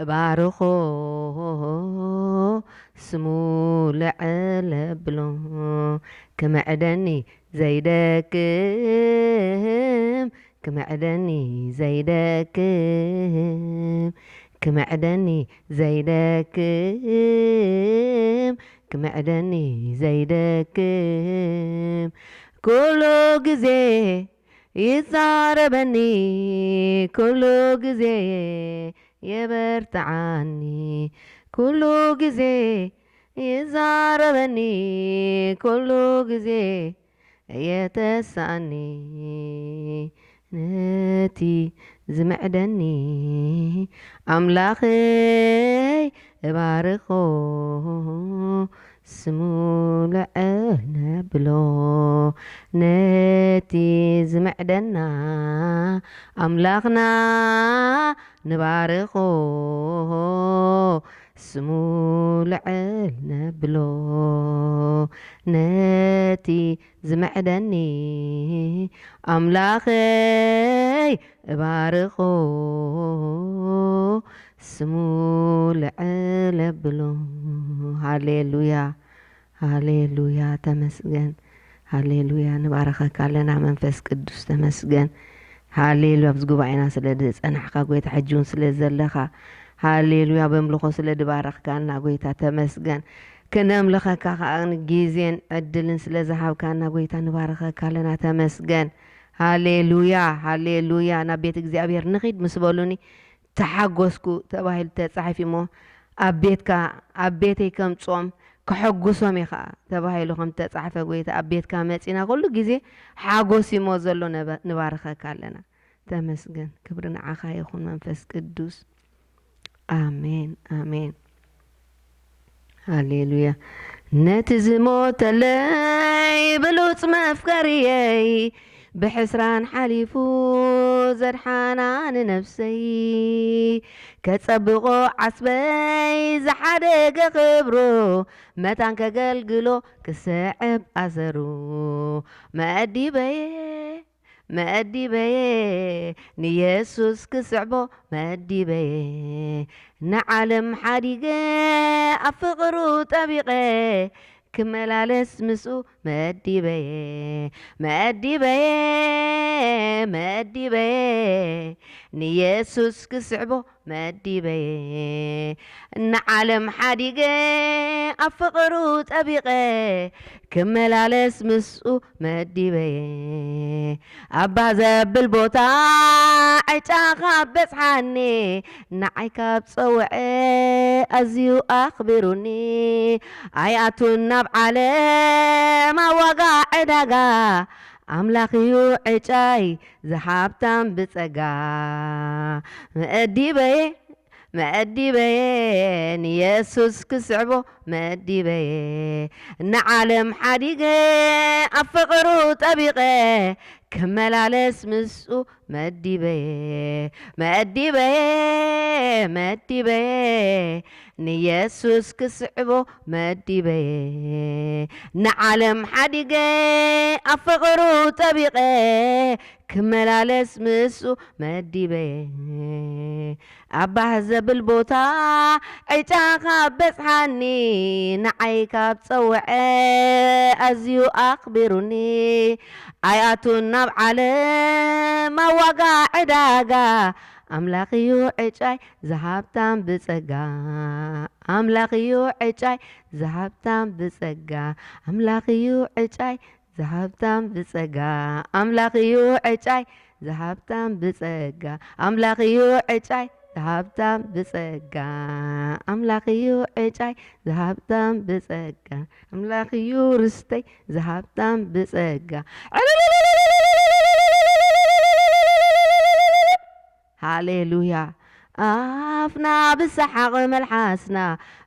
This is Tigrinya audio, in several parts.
ባርኾ ስሙ ልዕል ብሎ ክምዕደኒ ዘይደክም ክምዕደኒ ዘይደክም ክምዕደኒ ዘይደክም ክምዕደኒ ዘይደክም ኩሉ ግዜ ይዛረበኒ ኩሉ ግዜ የበርትዓኒ ኩሉ ግዜ ይዛረበኒ ኩሉ ግዜ የተሳኒ ነቲ ዝምዕደኒ ኣምላኸይ እባርኾ ስሙ ልዕል ነብሎ ነቲ ዝምዕደና ኣምላኽና ንባርኾ ስሙ ልዕል ነብሎ ነቲ ዝምዕደኒ ኣምላኸይ እባርኾ ስሙ ልዕል ነብሎ ሃሌሉያ ሃሌሉያ ተመስገን ሃሌሉያ ንባረኸካ ኣለና መንፈስ ቅዱስ ተመስገን ሃሌሉያ ኣብዚ ጉባኤና ስለ ዝፀናሕካ ጎይታ ሕጂውን ስለ ዘለኻ ሃሌሉያ በምልኾ ስለ ድባረኽካና ጎይታ ተመስገን ክነምልኸካ ከዓ ግዜን ዕድልን ስለ ዝሃብካና ጎይታ ንባረኸካ ኣለና ተመስገን ሃሌሉያ ሃሌሉያ ናብ ቤት እግዚኣብሔር ንኺድ ምስ በሉኒ ተሓጐስኩ ተባሂሉ ተፃሒፍ እሞ ኣብ ቤትካ ኣብ ቤተይ ከም ጾም ክሕጉሶም ኢኻ ተባሂሉ ከም ተፃሕፈ ጎይታ ኣብ ቤትካ መፂና ኩሉ ግዜ ሓጎስ ይሞ ዘሎ ንባረኸካ ኣለና ተመስገን ክብሪ ንዓኻ ይኹን መንፈስ ቅዱስ ኣሜን ኣሜን ሃሌሉያ ነቲ ዝሞተለይ ብሉፅ መፍከርየይ ብሕስራን ሓሊፉ ዘድሓና ንነፍሰይ ከጸብቆ ዓስበይ ዝሓደገ ክብሩ መታን ከገልግሎ ክስዕብ ኣሰሩ መأዲበየ ንየሱስ ክስዕቦ መأዲበየ ንዓለም ሓዲገ ኣብ ፍቕሩ ጠቢቐ ክመላለስ ምስኡ መأዲበየ ንየሱስ ክስዕቦ መأዲበየ ንዓለም ሓዲገ ኣብ ፍቕሩ ጠቢቐ ክመላለስ ምስኡ መأዲበየ ኣባ ዘብል ቦታ ዕጫኻ በፅሓኒ ንዓይ ካብ ፀውዐ ኣዝዩ ኣኽቢሩኒ ኣይኣቱን ናብ ዓለም ኣዋጋ ዕዳጋ ኣምላኽ እዩ ዕጫይ ዝሃብታም ብፀጋ መأዲበየ ንየሱስ ክስዕቦ መأዲበየ ንዓለም ሓዲገ ኣብ ፍቕሩ ጠቢቐ ክመላለስ ምስኡ መأዲበየ ንየሱስ ክስዕቦ መأዲበየ ንዓለም ሓዲገ ኣብ ፍቕሩ ጠቢቐ ክመላለስ ምስኡ መأዲበየ ኣባህ ዘብል ቦታ ዕጫኻ በፅሓኒ ንዓይ ካብ ፀውዐ ኣዝዩ ኣኽቢሩኒ ኣይኣቱን ናብ ዓለም ኣዋጋ ዕዳጋ ኣምላኽ እዩ ዕጫይ ዝሃብታም ብፀጋ ኣምላኽ እዩ ዕጫይ ዝሃብታም ብፀጋ ኣምላኽ እዩ ዕጫይ ዝሃብታም ብፀጋ ኣምላኽ እዩ ዕጫይ ዝሃብታም ብፀጋ ኣምላኽ እዩ ዕጫይ ዝሃብታም ብፀጋ ኣምላኽ እዩ ዕጫይ ዝሃብታም ብፀጋ ኣምላኽ እዩ ርስተይ ዝሃብታም ብፀጋ ሃሌሉያ ኣፍና ብሰሓቕ መልሓስና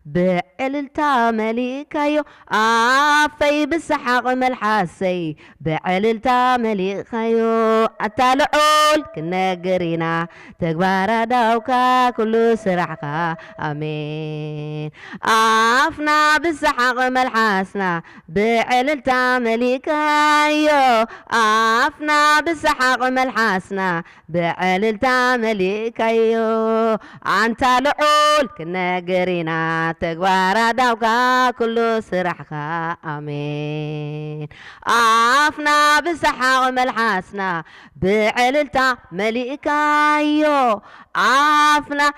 بعللتا مليكايو آفي بسحق ملحاسي بعللتا مليكايو أتالعول كنا قرينا تكبار داوكا كل سرعكا آمين آفنا بسحق ملحاسنا بعللتا مليكايو آفنا بسحق ملحاسنا بعللتا مليكايو أنت لعول كنا قرينا تكبار داوكا كل سرحكا آمين آفنا بسحق ملحاسنا بعللتا مليكايو آفنا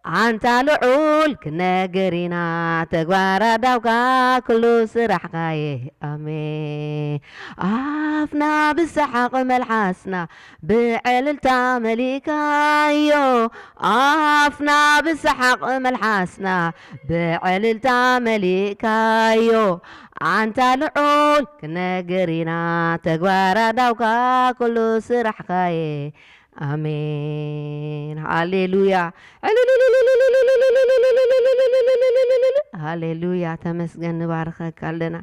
أنت لعول كنا قرينا تكبار داوكا كل سرحكا آمين آفنا بسحق ملحاسنا بعللتا مليكايو آفنا بسحق ملحاسنا بعللتا مليكايو أنت لعول كنا قرينا تكبار داوكا كل سرحكا آمين هاليلويا هاليلويا تمسجن نباركك لنا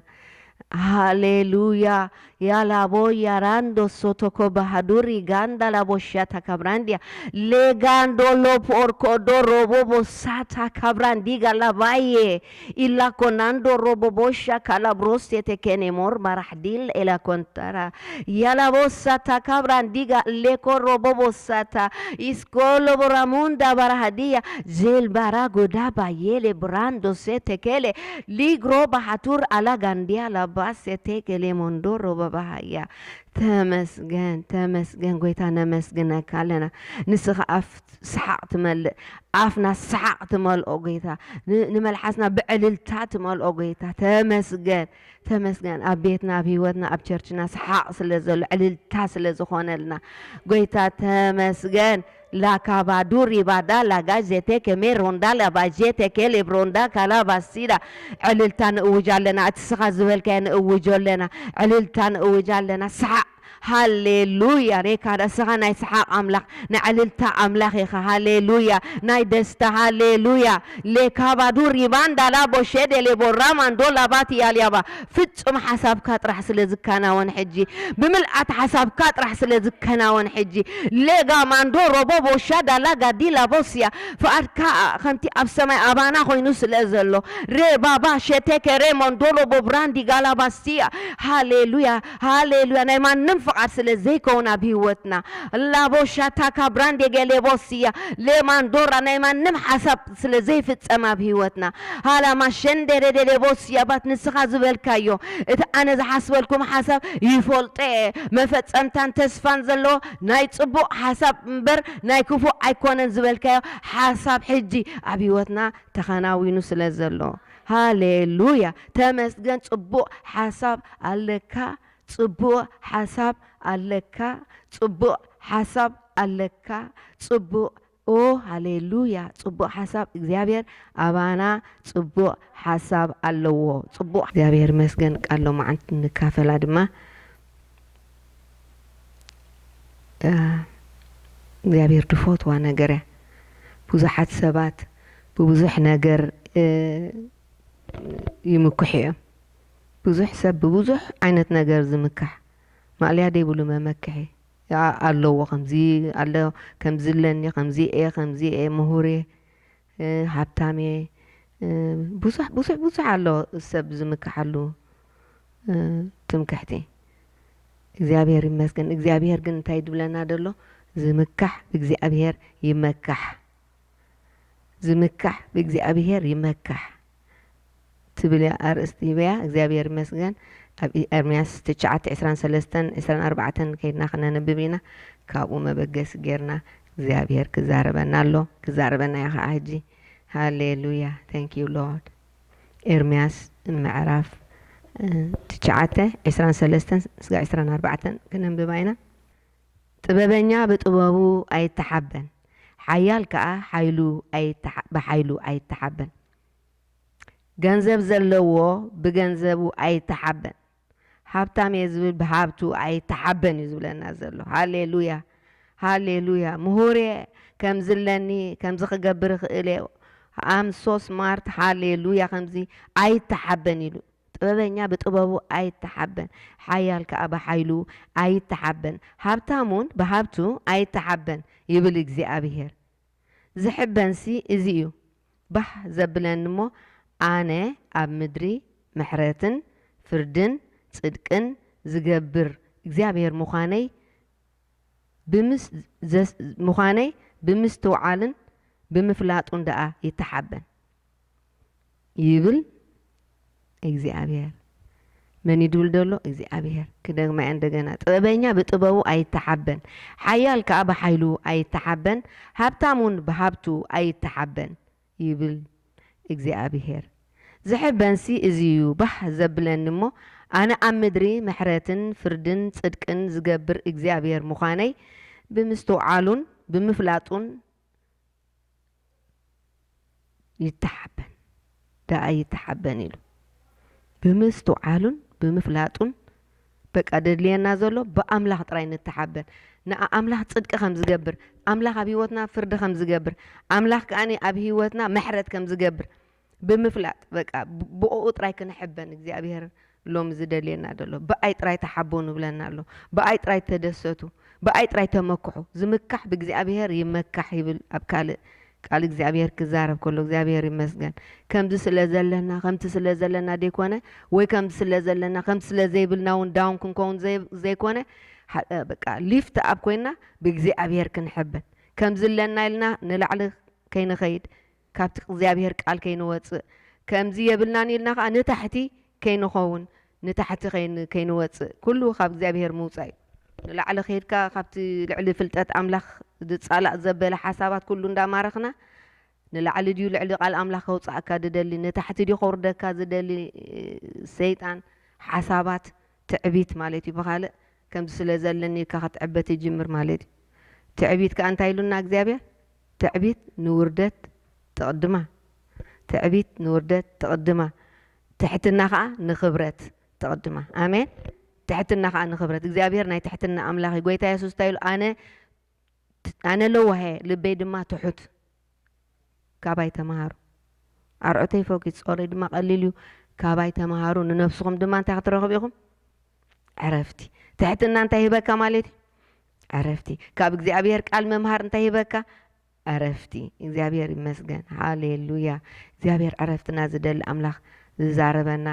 هاليلويا يا لابو يارando sotoko bahaduri ganda labo shata kabrandia le gando lo porco do robo sata kabrandiga labaye illa konando robo bosha kalabroste te kene mor marahdil ila kontara ya labo sata kabrandiga le ko robo sata iskolo boramunda barahadia zel barago daba yele brando sete kele ligro bahatur ala gandia la base te kele mondoro bahaya تمسجن تمسجن قويتا نمسجن كالنا نسخ سحقت مال عفنا سحقت مال أوجيتا نمال حسنا بعللتات مال أوجيتا تمسجن تمسجن أبيتنا بيوتنا أبشرتنا سحق سلزل عللتات سلزخون لنا قويتا تمسجن لا كابادوري بادا لا جازته كمير روندا لا باجته كلي بروندا كلا باسيدا عللتان اوجالنا اتسخازول كان اوجولنا عللتان اوجالنا سحق هاليلويا ريكا سغنا يسحق أملاك نعللتا أملاك هاليلويا نايدستا هاليلويا ليكا دوري باندا لا بوشيد اللي برمان دولا باتي ياليابا فتم حساب كات رح سلزكنا ونحجي بملأت حساب كات رح سلزكنا ونحجي ليغا ماندو روبو بوشادا لا قدي لا بوسيا فأركا خنتي أبسمي أبانا خوي نسل أزلو ري بابا شتك ريمون دولو ببراندي غالا باستيا هاليلويا هاليلويا نيمان ننفق أرسل زي كونا بيوتنا لا بوشاتا كبراندي جالي بوسيا ليمان دورا نيمان نم حسب سل زي فتسما بيوتنا هلا ما شندر دي بوسيا بات نسخة زبال كايو أنا إذا حسبلكم حسب يفولتي ما فتسمتان تسفان زلو ناي تصبو حسب مبر ناي كفو أيكون زبال كايو حسب حجي أبيوتنا تخناوي نسل زلو هاليلويا تمسجن تصبو حسب اللكا ጽቡቕ ሓሳብ ኣለካ ጽቡቕ ሓሳብ ኣለካ ጽቡቕ ኦ ሃሌሉያ ጽቡቕ ሓሳብ እግዚአብሔር አባና ጽቡቕ ሓሳብ ኣለዎ ጽቡቕ እግዚአብሔር መስገን ቃሎ ማዓንት ንካፈላ ድማ እግዚአብሔር ድፎትዋ ነገር ብዙሓት ሰባት ብብዙሕ ነገር ይምኩሕ እዮም ብዙሕ ሰብ ብብዙሕ ዓይነት ነገር ዝምካሕ ማልያ ደይብሉ መመክሒ ኣለዎ ከምዚ ኣሎ ከምዝለኒ ከምዚ ምሁር ሃብታም ብዙሕ ኣሎ ሰብ ዝምካሓሉ ትምክሕቲ እግዚአብሔር ይመስገን እግዚአብሔር ግን እንታይ ድብለና ደሎ ዝምካሕ እግዚአብሔር ይመካሕ ዝምካሕ እግዚአብሔር ይመካሕ تبلي أرستي بيا إخبار مسجن أرمياس تشعت 23 كيدنا خنا نبينا كابو ما بجس جرنا إخبار كزاربنا له كزاربنا يا حاجي هاليلويا thank you Lord أرمياس معرف تشعت 23 كنا نبينا تبابنيا بتبابو أي تحبن حيال كأ حيلو أي بحيلو أي تحبن ገንዘብ ዘለዎ በገንዘቡ አይተሐበን ሀብታም የዝብል በሀብቱ አይተሐበን ይዝብለና ዘሎ ሃሌሉያ ሃሌሉያ ምሁር كم زلني كم زخ جبر خيله I'm so smart هاليلويا خمزي أيتحبن يلو ጥበበኛ በጥበቡ አይተሐበን ኃያል ከአባ ኃይሉ አይተሐበን ሀብታሙን በሀብቱ አይተሐበን ይብል እግዚአብሔር ዝሕበንሲ እዚ እዩ ባህ ዘብለን እሞ ኣነ ኣብ ምድሪ ምሕረትን ፍርድን ጽድቅን ዝገብር እግዚአብሔር ምዃነይ ብምስትውዓልን ብምፍላጡን ደኣ ይተሐበን ይብል እግዚአብሔር من يدول دولو እግዚአብሔር كدغما እንደገና ጥበበኛ በጥበቡ አይተሐበን ኃያል ከአባ ኃይሉ አይተሐበን ሀብታሙን በሀብቱ አይተሐበን ይብል እግዚአብሔር ዝሕበንሲ እዚዩ ባህ ዘብለን እሞ ኣነ ኣብ ምድሪ ምሕረትን ፍርድን ጽድቅን ዝገብር እግዚአብሔር ምዃነይ ብምስትውዓሉን ብምፍላጡን ይተሐበን ዳኣ ይተሐበን ኢሉ ብምስትውዓሉን ብምፍላጡን በቃ ደድልየና ዘሎ በአምላኽ ጥራይ ንተሐበን ንኣምላኽ ጽድቂ ከም ዝገብር ኣምላኽ ኣብ ህይወትና ፍርዲ ከም ዝገብር ኣምላኽ ከኣኒ ኣብ ህይወትና ምሕረት ከም ዝገብር ብምፍላጥ በቃ ብኡ ጥራይ ክንሕበን እግዚአብሔር ሎም ዝደልየና ዘሎ በኣይ ጥራይ ተሓበኑ ብለና ኣሎ በኣይ ጥራይ ተደሰቱ በኣይ ጥራይ ተመክሑ ዝምካሕ ብእግዚአብሔር ይመካሕ ይብል ኣብ ካልእ ቃል እግዚአብሔር ክዛረብ ከሎ እግዚአብሔር ይመስገን ከምዚ ስለ ዘለና ደይኮነ ወይ ከምዚ ስለ ዘለና ከምዚ ስለ ዘይብልና እውን ዳውን ክንከውን ዘይኮነ በቃ ሊፍት ኣብ ኮይና ብእግዚአብሔር ክንሕበን ከምዚ ለና ኢልና ንላዕሊ ከይንኸይድ ካብቲ እግዚአብሔር ቃል ከይንወፅእ ከምዚ የብልናን ኢልና ከዓ ንታሕቲ ከይንኸውን ንታሕቲ ከይንወፅእ ኩሉ ካብ እግዚአብሔር ምውፃእ እዩ ንላዕሊ ኸይድካ ካብቲ ልዕሊ ፍልጠት ኣምላኽ ዝጻላእ ዘበለ ሓሳባት ኩሉ እንዳማረኽና ንላዕሊ ድዩ ልዕሊ ቃል ኣምላኽ ከውፃእካ ዝደሊ ንታሕቲ ድዩ ከውርደካ ዝደሊ ሰይጣን ሓሳባት ትዕቢት ማለት እዩ ብኻልእ ከምዚ ስለ ዘለኒ ኢልካ ክትዕበት ይጅምር ማለት እዩ ትዕቢት ከዓ እንታይ ኢሉና እግዚአብሔር ትዕቢት ንውርደት ትቕድማ ትዕቢት ንውርደት ትቕድማ ትሕትና ከዓ ንኽብረት ትቕድማ ኣሜን تحتنا خان خبرت እግዚአብሔር ናይ تحتنا أملاخي ጎይታ ኢየሱስ ታይሉ أنا لوه لبيد ما تحت كاباي تمهارو أرعتي فوق تصوري دما قليليو كاباي تمهارو ننفسكم دما انت ترغب يخم عرفتي تحتنا انت هبك مالتي عرفتي كاب እግዚአብሔር ቃል መምሃር انت هبك عرفتي እግዚአብሔር ይመስገን ሃሌሉያ እግዚአብሔር عرفتنا ዝደል أملاخ ዝዛረበና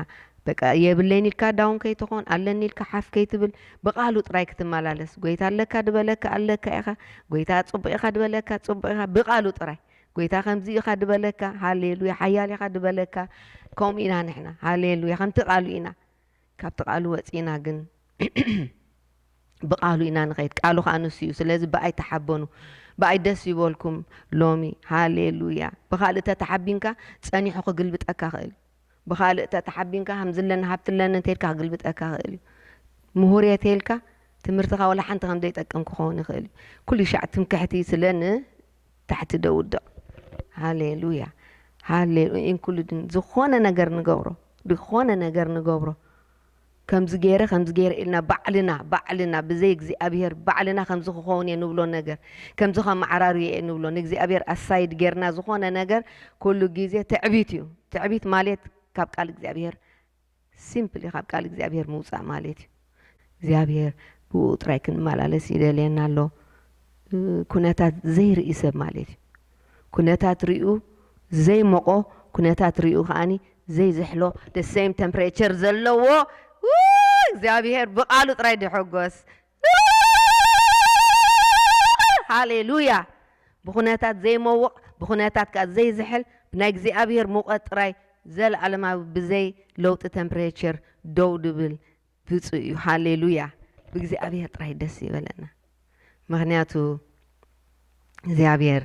በቃ የብለኝ ኢልካ ዳውን ከይትኾን አለኒ ኢልካ ሓፍ ከይትብል በቃሉ ጥራይ ክትመላለስ ጎይታ ኣለካ ድበለካ ኣለካ ኢኻ ጎይታ ጽቡቕ ኢኻ ድበለካ ጽቡቕ ኢኻ በቃሉ ጥራይ ጎይታ ከምዚ ኢኻ ድበለካ ሃሌሉያ ሓያል ኢኻ ድበለካ ከምኡ ኢና ንሕና ሃሌሉያ ከምቲ ቃሉ ኢና ካብቲ ቃሉ ወፂና ግን በቃሉ ኢና ንኸይድ ቃሉ ከዓ ንሱ እዩ ስለዚ በኣይ ተሓበኑ በኣይ ደስ ይበልኩም ሎሚ ሃሌሉያ ብኻልእ ተተሓቢንካ ጸኒሑ ክግልብጠካ ኽእል بخالق تتحبين كهم زلنا هبت لنا تلك قلبت أكاغلي مهورية تلك تمرتها ولا حنت هم ديت أكم كخوني خالي كل شيء تمكحتي سلنا تحت دود هاليلويا هاليلويا إن كل دين زخونا نجر نجبره بخونا نجر نجبره كم زجيرة إلنا بعلنا بزيك زي أبير بعلنا خم زخوني نبلو نجر كم زخم معراري نبلو نجزي أبير السايد جيرنا زخونا نجر كله جيزة تعبيت مالت كاب قال እግዚአብሔር ሲምፕሊ ካብ ቃል እግዚአብሔር ምውፃእ ማለት እዩ እግዚአብሔር ብኡ ጥራይ ክንመላለስ ይደልየና ኣሎ ኩነታት ዘይርኢ ሰብ ማለት እዩ ኩነታት ርኡ ዘይሞቆ ኩነታት ርኡ ከዓኒ ዘይዝሕሎ the same temperature ዘለዎ እግዚአብሔር ብቃሉ ጥራይ ድሕጎስ ሃሌሉያ ብኩነታት ዘይመውቕ ብኩነታት ከዓ ዘይዝሕል ብናይ እግዚአብሔር ሙቐት ጥራይ ዘለዓለማዊ ብዘይ ለውጢ ቴምፕሬቸር ደው ድብል ብፁዕ እዩ ሃሌሉያ ብእግዚአብሔር ጥራይ ደስ ይበለና ምክንያቱ እግዚአብሔር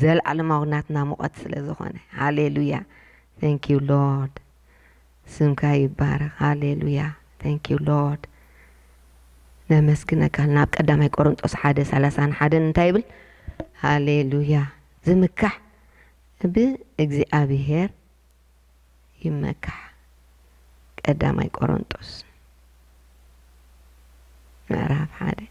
ዘለዓለማዊ ናትና ሙቐት ስለ ዝኾነ ሃሌሉያ thank you lord ስምካ ይባረክ ሃሌሉያ thank you lord ነመስግነካ ናብ ቀዳማይ ቆሮንጦስ 1:31 እንታይ ይብል ሃሌሉያ ዝምካሕ ብእግዚአብሔር ይመካሕ ቀዳማይ ቆሮንጦስ ምዕራፍ 1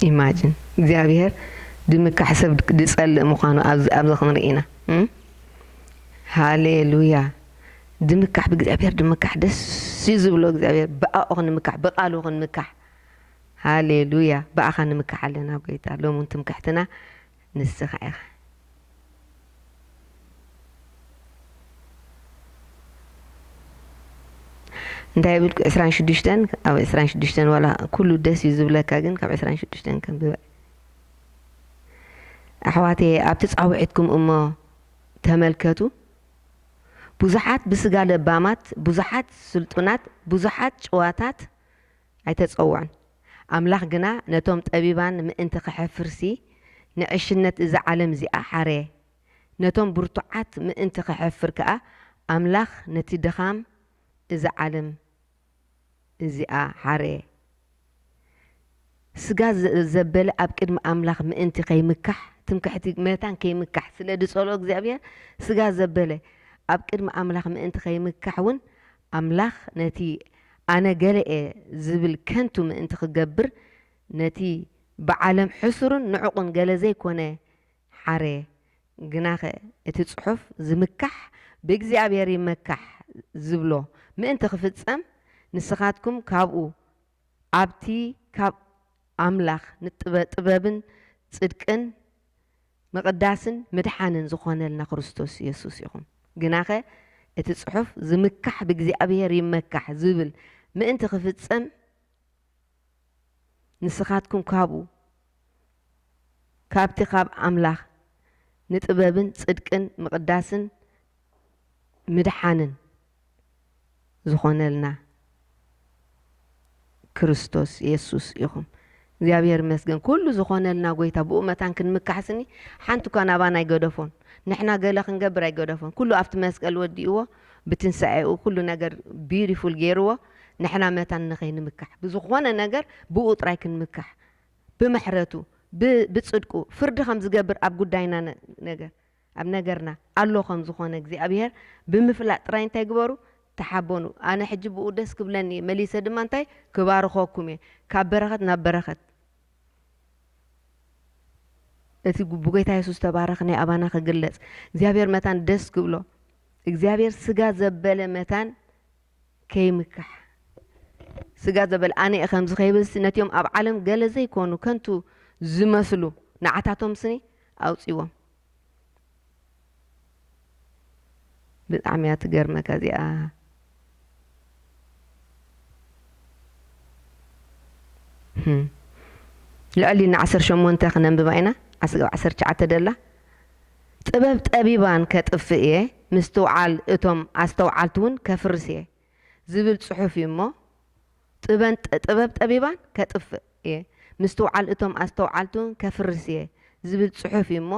ኢማጂን እግዚአብሔር ድምካሕ ሰብ ድጸልእ ምዃኑ ኣብዚ ክንርኢና ሃሌሉያ ድምካሕ ብእግዚአብሔር ድምካሕ ደስ እዩ ዝብሎ እግዚአብሔር ብኣኡ ክንምካሕ ብቓሉ ክንምካሕ ሃሌሉያ ብኣኻ ንምካሕ ኣለና ጎይታ ሎሚ እውን ትምካሕትና ንስኻ ኢኻ እንታይ ይብል 26 ኣብ 26 ዋላ ኩሉ ደስ እዩ ዝብለካ ግን ካብ 26 ከንብበ ኣሕዋተይ ኣብቲ ጻውዒትኩም እሞ ተመልከቱ ብዙሓት ብስጋ ለባማት ብዙሓት ስልጡናት ብዙሓት ጭዋታት ኣይተጸውዑን ኣምላኽ ግና ነቶም ጠቢባን ምእንቲ ክሕፍርሲ ንዕሽነት እዚ ዓለም እዚኣ ሓረየ ነቶም ብርቱዓት ምእንቲ ክሕፍር ከዓ ኣምላኽ ነቲ ድኻም እዚ ዓለም እዚኣ ሓረየ ስጋ ዘበለ ኣብ ቅድሚ ኣምላኽ ምእንቲ ከይምካሕ ትምክሕቲ መታን ከይምካሕ ስለ ድጸልኦ እግዚኣብሔር ስጋ ዘበለ ኣብ ቅድሚ ኣምላኽ ምእንቲ ከይምካሕ እውን ኣምላኽ ነቲ ኣነ ገለኤ ዝብል ከንቱ ምእንቲ ክገብር ነቲ ብዓለም ሕሱርን ንዕቑን ገለ ዘይኮነ ሓረየ ግናኸ እቲ ጽሑፍ ዝምካሕ ብእግዚአብሔር ይመካሕ ዝብሎ ምእንቲ ክፍጸም ንስኻትኩም ካብኡ ኣብቲ ካብ ኣምላኽ ጥበብን ጽድቅን መቕዳስን ምድሓንን ዝኾነልና ክርስቶስ ኢየሱስ ኢኹም ግናኸ እቲ ጽሑፍ ዝምካሕ ብእግዚአብሔር ይመካሕ ዝብል ምእንቲ ክፍጸም ንስኻትኩም ካብኡ ካብቲ ካብ ኣምላኽ ንጥበብን ጽድቅን መቕዳስን ምድሓንን ዝኾነልና ክርስቶስ ኢየሱስ ኢኹም እግዚአብሔር መስገን ኩሉ ዝኾነልና ጎይታ ብኡ መታን ክንምካሕስኒ ሓንቲ እኳ ናባና ኣይገደፎን ንሕና ገለ ክንገብር ኣይገደፎን ኩሉ ኣብቲ መስቀል ወዲእዎ ብትንሳኤኡ ኩሉ ነገር ቢዩቲፉል ገይርዎ ንሕና መታን ንኸይንምካሕ ብዝኾነ ነገር ብኡ ጥራይ ክንምካሕ ብምሕረቱ ብጽድቁ ፍርዲ ከም ዝገብር ኣብ ጉዳይና ነገር ኣብ ነገርና ኣሎ ከም ዝኾነ እግዚኣብሔር ብምፍላጥ ጥራይ እንታይ ግበሩ ተሓበኑ ኣነ ሕጂ ብኡ ደስ ክብለኒ መሊሰ ድማ እንታይ ክባርኸኩም እየ ካብ በረኸት ናብ በረኸት እቲ ብጎይታ ኢየሱስ ተባረኽ ናይ ኣባና ክግለጽ እግዚኣብሔር መታን ደስ ክብሎ እግዚኣብሔር ስጋ ዘበለ መታን ከይምካሕ ስጋ ዘበለ ኣነ እየ ከምዚ ከይብልሲ ነቲዮም ኣብ ዓለም ገለ ዘይኮኑ ከንቱ ዝመስሉ ንዓታቶም ስኒ ኣውፂዎም ብጣዕሚ እያ ትገርመካ እዚኣ ልዕሊና 18 ክነንብባ ኢና 19 ደላ ጥበብ ጠቢባን ከጥፍእ እየ ምስትውዓል እቶም ኣስተውዓልቲ እውን ከፍርስ እየ ዝብል ጽሑፍ እዩ እሞ ጥበብ ጠቢባን ከጥፍእ እየ ምስትውዓል እቶም ኣስተውዓልቲ እውን ከፍርስ እየ ዝብል ጽሑፍ እዩ እሞ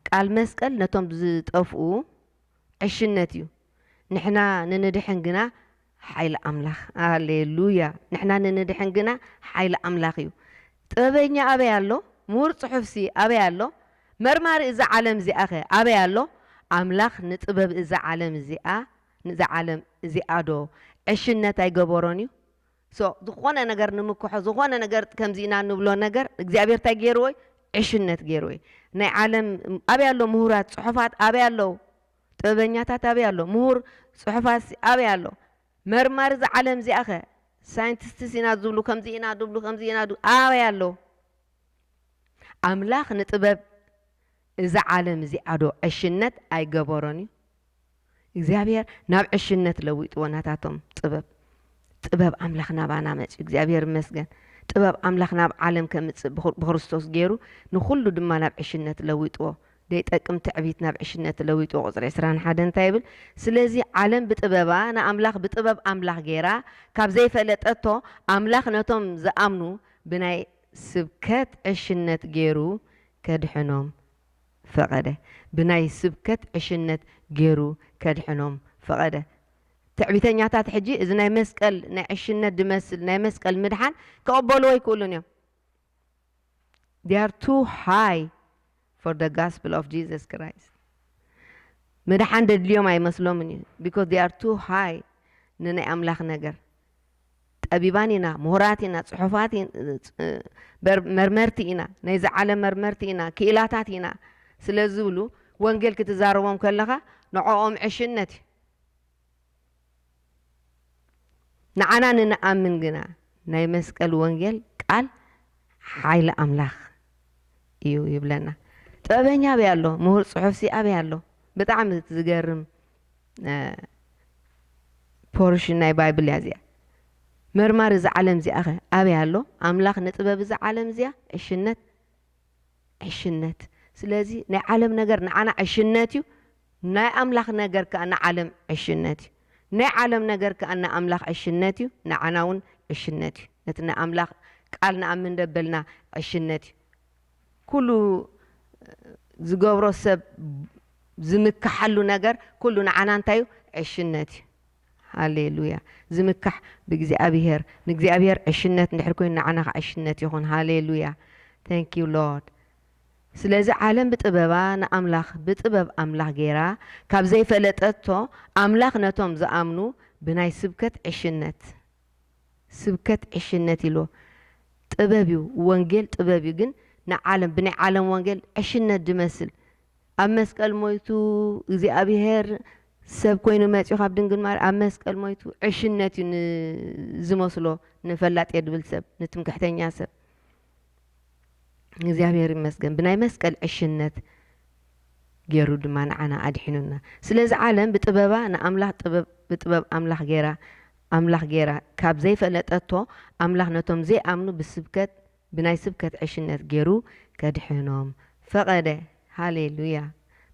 ቃል መስቀል ነቶም ዝጠፍኡ ዕሽነት እዩ ንሕና ንንድሕን ግና ሓይሊ ኣምላኽ ሃሌሉያ ንሕና ንንድሕን ግና ሓይሊ ኣምላኽ እዩ ጥበበኛ ኣበይ ኣሎ ምሁር ጽሑፍሲ ኣበይ ኣሎ መርማሪ እዚ ዓለም እዚኣ ኸ ኣበይ ኣሎ ኣምላኽ ንጥበብ እዚ ዓለም እዚኣ ዶ ዕሽነት ኣይገበሮን እዩ ዝኾነ ነገር ንምክሖ ዝኾነ ነገር ከምዚ ኢና ንብሎ ነገር እግዚኣብሔር እንታይ ገይርዎ ዕሽነት ገይርዎ ናይ ዓለም ኣበይ ኣሎ ምሁራት ጽሑፋት ኣበይ ኣለዉ ጥበበኛታት ኣበይ ኣሎ ምሁር ጽሑፋት ኣበይ ኣሎ መርማሪ እዚ ዓለም እዚኣ ኸ ሳይንቲስትስ ኢና ዝብሉ ከምዚ ኢና ድብሉ ከምዚ ኢና ኣበይ ኣሎ ኣምላኽ ንጥበብ እዚ ዓለም እዚኣ ዶ ዕሽነት ኣይገበሮን እዩ እግዚኣብሔር ናብ ዕሽነት ለዊጥዎ ናታቶም ጥበብ ኣምላኽ ናባና መጽ እግዚኣብሔር መስገን ጥበብ ኣምላኽ ናብ ዓለም ከምጽእ ብክርስቶስ ገይሩ ንኹሉ ድማ ናብ ዕሽነት ለዊጥዎ ደይጠቅም ትዕቢት ናብ ዕሽነት ለዊጥዎ ቁጽሪ 21 እንታይ ይብል ስለዚ ዓለም ብጥበባ ንኣምላኽ ብጥበብ ኣምላኽ ገይራ ካብ ዘይፈለጠቶ ኣምላኽ ነቶም ዝኣምኑ ብናይ ስብከት ዕሽነት ገይሩ ከድሕኖም ፈቐደ ብናይ ስብከት ዕሽነት ገይሩ ከድሕኖም ፈቐደ ትዕቢተኛታት ሕጂ እዚ ናይ መስቀል ናይ ዕሽነት ድመስል ናይ መስቀል ምድሓን ከቕበልዎ ይክእሉን እዮም they are too high for the gospel of Jesus Christ ምድሓን ደድልዮም ኣይመስሎምን እዩ because they are too high ንናይ ኣምላኽ ነገር ጠቢባን ኢና ምሁራት ኢና ጽሑፋት መርመርቲ ኢና ናይዚ ዓለም መርመርቲ ኢና ክኢላታት ኢና ስለዝብሉ ወንጌል ክትዛረቦም ከለኻ ንዕኦም ዕሽነት ንዓና ንነኣምን ግና ናይ መስቀል ወንጌል ቃል ሓይሊ ኣምላኽ እዩ ይብለና ጥበበኛ ኣበይ ኣሎ ምሁር ጽሑፍ ሲ ኣበይ ኣሎ ብጣዕሚ ዝገርም ፖርሽን ናይ ባይብል እያ እዚኣ መርማሪ እዚ ዓለም እዚኣ ኸ ኣበይ ኣሎ ኣምላኽ ንጥበብ እዚ ዓለም እዚኣ ዕሽነት ስለዚ ናይ ዓለም ነገር ንዓና ዕሽነት እዩ ናይ ኣምላኽ ነገር ከዓ ንዓለም ዕሽነት እዩ ናይ ዓለም ነገር ከዓ ንኣምላኽ ዕሽነት እዩ ንዓና እውን ዕሽነት እዩ ነቲ ናይ ኣምላኽ ቃል ንኣምን ደበልና ዕሽነት እዩ ኩሉ ዝገብሮ ሰብ ዝምካሓሉ ነገር ኩሉ ንዓና እንታይ እዩ ዕሽነት እዩ ሃሌሉያ ዝምካሕ ብእግዚአብሔር ንእግዚአብሔር ዕሽነት እንድሕር ኮይኑ ንዓና ከዓ ዕሽነት ይኹን ሃሌሉያ ታንክ ዩ ሎርድ ስለዚ ዓለም ብጥበባ ንኣምላኽ ብጥበብ ኣምላኽ ጌራ ካብ ዘይፈለጠቶ ኣምላኽ ነቶም ዝኣምኑ ብናይ ስብከት ዕሽነት ኢሎ ጥበብ እዩ ወንጌል ጥበብ እዩ ግን ንዓለም ብናይ ዓለም ወንጌል ዕሽነት ድመስል ኣብ መስቀል ሞይቱ እግዚኣብሔር ሰብ ኮይኑ መፂኡ ካብ ድንግል ማርያም ኣብ መስቀል ሞይቱ ዕሽነት እዩ ዝመስሎ ንፈላጥ የድብል ሰብ ንትምክሕተኛ ሰብ እግዚአብሔር ይመስገን ብናይ መስቀል ዕሽነት ገይሩ ድማ ንዓና ኣድሒኑና ስለዚ ዓለም ብጥበባ ንኣምላኽ ብጥበብ ኣምላኽ ጌራ ካብ ዘይፈለጠቶ ኣምላኽ ነቶም ዘይኣምኑ ብናይ ስብከት ዕሽነት ገይሩ ከድሕኖም ፈቐደ ሃሌሉያ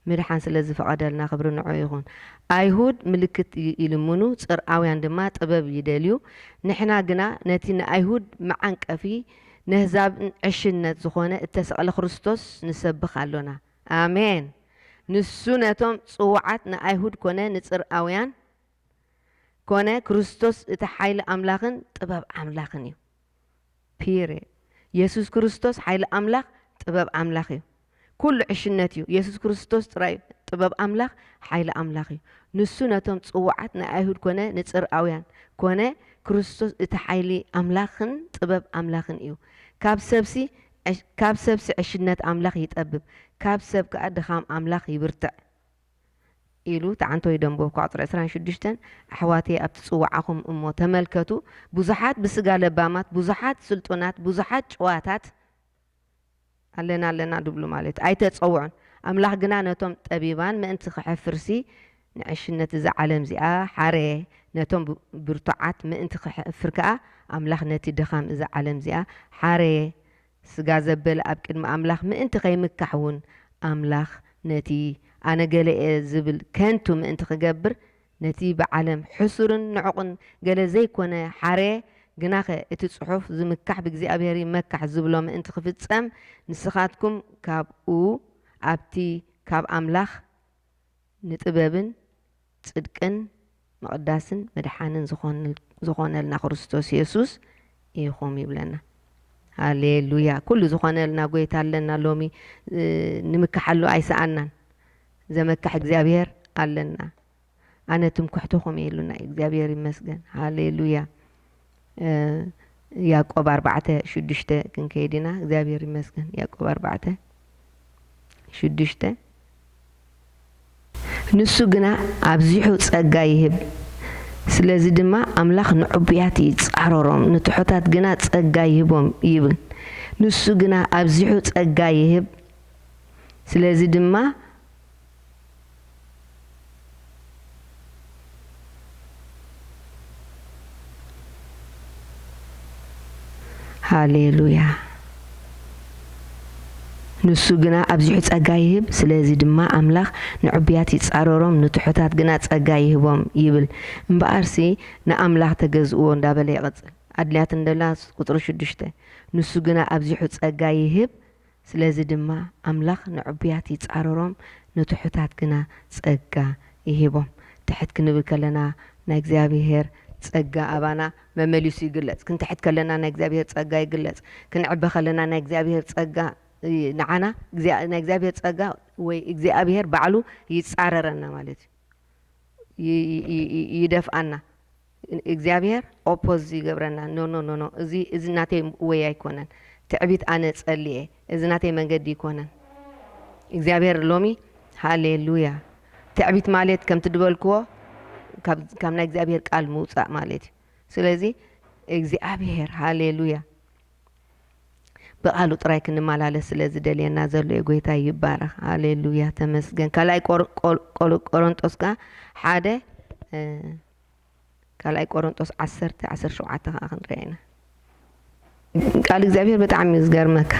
ምድሓን ስለ ዝፈቐደልና ክብሪ ንዑ ይኹን ኣይሁድ ምልክት ይልምኑ ጽርዓውያን ድማ ጥበብ ይደልዩ ንሕና ግና ነቲ ንኣይሁድ መዓንቀፊ ነህዛብ ዕሽነት ዝኾነ እተሰቕለ ክርስቶስ ንሰብኽ ኣሎና ኣሜን ንሱ ነቶም ጽዋዓት ንኣይሁድ ኮነ ንጽርዓውያን ኮነ ክርስቶስ እቲ ሓይሊ ኣምላኽን ጥበብ ኣምላኽን እዩ ፒሪድ ኢየሱስ ክርስቶስ ሓይሊ ኣምላኽ ጥበብ ኣምላኽ እዩ ኩሉ ዕሽነት እዩ ኢየሱስ ክርስቶስ ጥራይ ጥበብ ኣምላኽ ሓይሊ ኣምላኽ እዩ ንሱ ነቶም ጽዋዓት ንኣይሁድ ኮነ ንጽርዓውያን ኮነ ክርስቶስ እቲ ሓይሊ ኣምላኽን ጥበብ ኣምላኽን እዩ ካብ ሰብሲ ዕሽነት ኣምላኽ ይጠብብ ካብ ሰብ ከዓ ድኻም ኣምላኽ ይብርትዕ ኢሉ ተዓንቶ ይደንቦ ቁጥሪ 26 ኣሕዋተይ ኣብቲ ጽዋዓኹም እሞ ተመልከቱ ብዙሓት ብስጋ ለባማት ብዙሓት ስልጡናት ብዙሓት ጨዋታት ኣለና ድብሉ ማለት ኣይተጸውዑን ኣምላኽ ግና ነቶም ጠቢባን ምእንቲ ክሕፍርሲ ንዕሽነት እዚ ዓለም እዚኣ ሓረ ነቶም ብርቱዓት ምእንቲ ክሕፍር ከዓ ኣምላኽ ነቲ ድኻም እዚ ዓለም እዚኣ ሓረ ስጋ ዘበለ ኣብ ቅድሚ ኣምላኽ ምእንቲ ከይምካሕ እውን ኣምላኽ ነቲ ኣነ ገለኤ ዝብል ከንቱ ምእንቲ ክገብር ነቲ ብዓለም ሕሱርን ንዕቑን ገለ ዘይኮነ ሓረ ግናኸ እቲ ጽሑፍ ዝምካሕ ብእግዚአብሔር ይመካሕ ዝብሎ ምእንቲ ክፍጸም ንስኻትኩም ካብኡ ኣብቲ ካብ ኣምላኽ ንጥበብን ጽድቅን መቕዳስን መድሓንን ዝኾነልና ክርስቶስ ኢየሱስ ኢኹም ይብለና ሃሌሉያ ኩሉ ዝኾነልና ጎይታ ኣለና ሎሚ ንምካሓሉ ኣይሰኣናን ዘመካሕ እግዚአብሔር ኣለና ኣነ ትምኩሕትኹም ኢሉና እግዚአብሔር ይመስገን ሃሌሉያ ያዕቆብ 4:6 ክንከይድና እግዚአብሔር ይመስገን ያዕቆብ 4:6 ንሱ ግና ኣብዚሑ ጸጋ ይህብ ስለዚ ድማ ኣምላኽ ንዕቡያት ይጻረሮም ንትሑታት ግና ጸጋ ይህቦም ይብል ንሱ ግና ኣብዚሑ ጸጋ ይህብ ስለዚ ድማ ሃሌሉያ ንሱ ግና ኣብዚሑ ጸጋ ይህብ ስለዚ ድማ ኣምላኽ ንዕቡያት ይጻረሮም ንትሑታት ግና ጸጋ ይህቦም ይብል እምበኣርሲ ንኣምላኽ ተገዝእዎ እንዳበለ ይቕጽል ኣድልያት እንደላ ቁጥሪ 6 ንሱ ግና ኣብዚሑ ጸጋ ይህብ ስለዚ ድማ ኣምላኽ ንዕቡያት ይጻረሮም ንትሑታት ግና ጸጋ ይህቦም ትሕት ክንብል ከለና ናይ እግዚአብሔር ጸጋ ኣባና መመሊሱ ይግለጽ ክንትሕት ከለና ናይ እግዚአብሔር ጸጋ ይግለጽ ክንዕበ ከለና ናይ እግዚአብሔር ጸጋ ንዓና ናይ እግዚአብሔር ጸጋ ወይ እግዚአብሔር ባዕሉ ይጻረረና ማለት እዩ ይደፍአና እግዚአብሔር ኦፖዝ ይገብረና ኖ እዚ ናተይ ወይ አይኮነን ትዕቢት ኣነ ጸልየ እዚ ናተይ መንገዲ ይኮነን እግዚአብሔር ሎሚ ሃሌሉያ ትዕቢት ማለት ከም ትድበልክዎ ካብ ናይ እግዚአብሔር ቃል ምውፃእ ማለት ስለዚ እግዚአብሔር ሃሌሉያ በቃሉ ጥራይ ክንመላለስ ስለዚ ደልየና ዘሎ የጎይታ ይባረክ ሃሌሉያ ተመስገን ካልኣይ ቆሮንጦስ ካ ሓደ ካልኣይ ቆሮንጦስ 10:17 ከዓ ክንርአና ቃል እግዚአብሔር ብጣዕሚ ዝገርመካ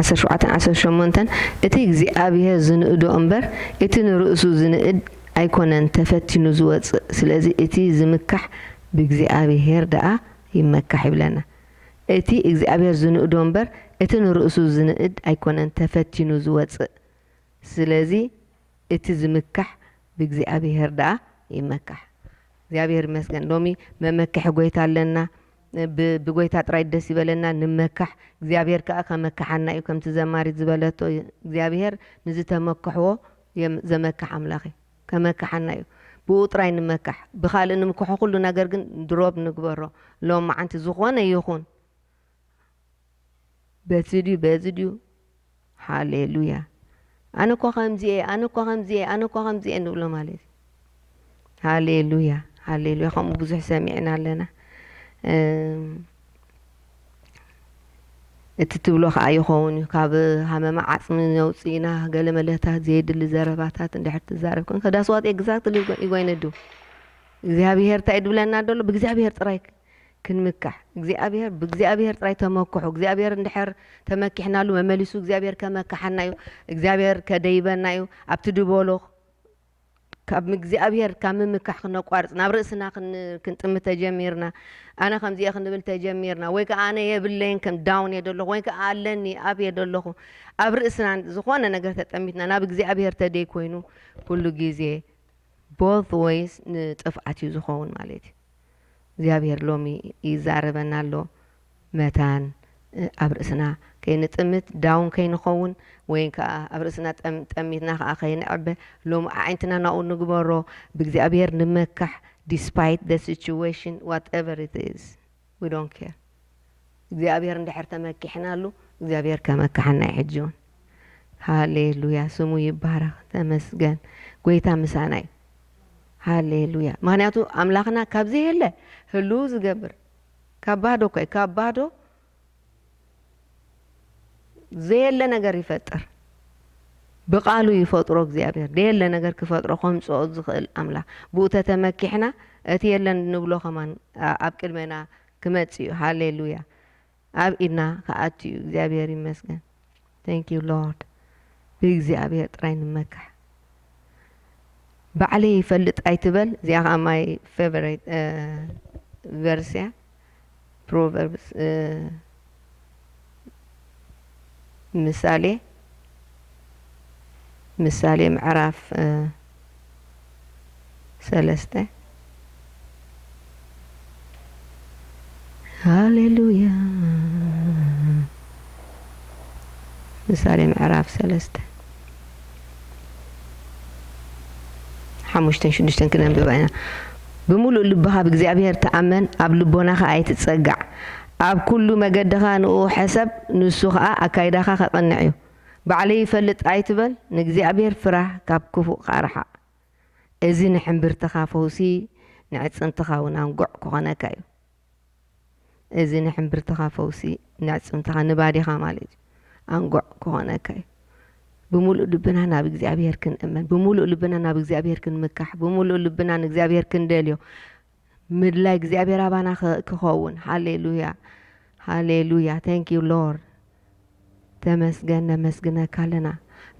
17:18 እቲ እግዚአብሔር ዝንእዶ እምበር እቲ ንርእሱ ዝንእድ ኣይኮነን ተፈቲኑ ዝወፅእ ስለዚ እቲ ዝምካሕ ብእግዚአብሔር ደኣ ይመካሕ ይብለና እቲ እግዚአብሔር ዝንእዶ እምበር እቲ ንርእሱ ዝንእድ ኣይኮነን ተፈቲኑ ዝወፅእ ስለዚ እቲ ዝምካሕ ብእግዚአብሔር ደኣ ይመካሕ እግዚአብሔር ይመስገን ሎሚ መመካሕ ጎይታ ኣለና ብጎይታ ጥራይ ደስ ይበለና ንመካሕ እግዚአብሔር ከዓ ከመካሓና እዩ ከምቲ ዘማሪት ዝበለቶ እግዚአብሔር ንዝተመክሕዎ ዘመካሕ ኣምላኽ እዩ ከመካሓና እዩ ብኡ ጥራይ ንመካሕ ብኻልእ ንምክሖ ኩሉ ነገር ግን ድሮብ ንግበሮ ሎም መዓንቲ ዝኾነ ይኹን በዚ ድዩ ሃሌሉያ ኣነ እኳ ከምዚየ ንብሎ ማለት ሃሌሉያ ከምኡ ብዙሕ ሰሚዕና ኣለና እቲ ትብሎ ከዓ ይኸውን እዩ ካብ ሃመማ ዓፅሚ ነውፅኢና ገለ መለታት ዘየድሊ ዘረባታት እንድሕር ትዛረብ ኮን ከዳስዋጥ ኤግዛክትሊ ይጎይነዱ እግዚአብሔር እንታይ ድብለና ደሎ ብእግዚአብሔር ጥራይ ክንምካሕ ብእግዚአብሔር ጥራይ ተመክሑ እግዚአብሔር እንድሕር ተመኪሕናሉ መመሊሱ እግዚአብሔር ከመካሓና እዩ እግዚአብሔር ከደይበና እዩ ኣብቲ ድበሎ ካብ እግዚአብሔር ካብ ምምካሕ ክነቋርፅ ናብ ርእስና ክንጥም ተጀሚርና ኣነ ከምዚኣ ክንብል ተጀሚርና ወይ ከዓ ኣነ የብለይን ከም ዳውን የደለኹ ወይ ከዓ ኣለኒ ኣብ የደለኹ ኣብ ርእስና ዝኾነ ነገር ተጠሚትና ናብ እግዚአብሔር ተደይ ኮይኑ ኩሉ ግዜ both ways ንጥፍኣት እዩ ዝኸውን ማለት እዩ እግዚአብሔር ሎሚ ይዛረበና ኣሎ መታን ኣብ ርእስና ከይንጥምት ዳውን ከይንኸውን ወይ ከዓ ኣብ ርእስና ጠሚትና ከዓ ከይንዕበ ሎሚ ኣዒንትና ናብኡ ንግበሮ ብእግዚአብሔር ንመካሕ despite the situation whatever it is we don't care እግዚአብሔር እንድሕር ተመኪሕናሉ እግዚአብሔር ከመካሕና ይሕጅውን ሃሌሉያ ስሙ ይባረክ ተመስገን ጎይታ ምሳና እዩ ሃሌሉያ ምክንያቱ ኣምላኽና ካብዚ የለ ህሉ ዝገብር ካብ ባዶ ዘየለ ነገር ይፈጥር ብቃሉ ይፈጥሮ እግዚአብሔር ደየለ ነገር ክፈጥሮ ከምፅኦ ዝኽእል ኣምላኽ ብኡ ተተመኪሕና እቲ የለን ንብሎ ከማን ኣብ ቅድመና ክመፅእ እዩ ሃሌሉያ ኣብ ኢድና ከኣቱ እዩ እግዚአብሔር ይመስገን thank you lord ብእግዚአብሔር ጥራይ ንመካሕ ባዕለይ ይፈልጥ ኣይትበል እዚኣ ከዓ my favorite verse proverbs ምሳሌ ምዕራፍ 3 ሃሌሉያ ምሳሌ ምዕራፍ 3 5-6 ክነንብብ ኢና ብምሉእ ልብኻ ብእግዚአብሔር ተኣመን ኣብ ልቦናኻ ኣይትጸጋዕ ኣብ ኩሉ መገድኻ ንኡ ሕሰብ ንሱ ከዓ ኣካይዳኻ ከቐንዕ እዩ ባዕለይ ይፈልጥ ኣይትበል ንእግዚአብሔር ፍራሕ ካብ ክፉእ ቃርሓ እዚ ንሕምብርትኻ ፈውሲ ንዕፅምትኻ እውን ኣንጉዕ ክኾነካ እዩ እዚ ንሕምብርትኻ ፈውሲ ንዕፅምትኻ ንባዲኻ ማለት እዩ ኣንጉዕ ክኾነካ እዩ بملؤ لبنا ناب እግዚአብሔር ክንእመን بملؤ ልብና ናብ እግዚአብሔር ክንምካሕ بملؤ ልብና ንእግዚአብሔር ክንደልዮ ምድላይ እግዚአብሔር አባና ክኸውን ሃሌሉያ ሃሌሉያ thank you lord ተመስገን ነመስግነካ ኣለና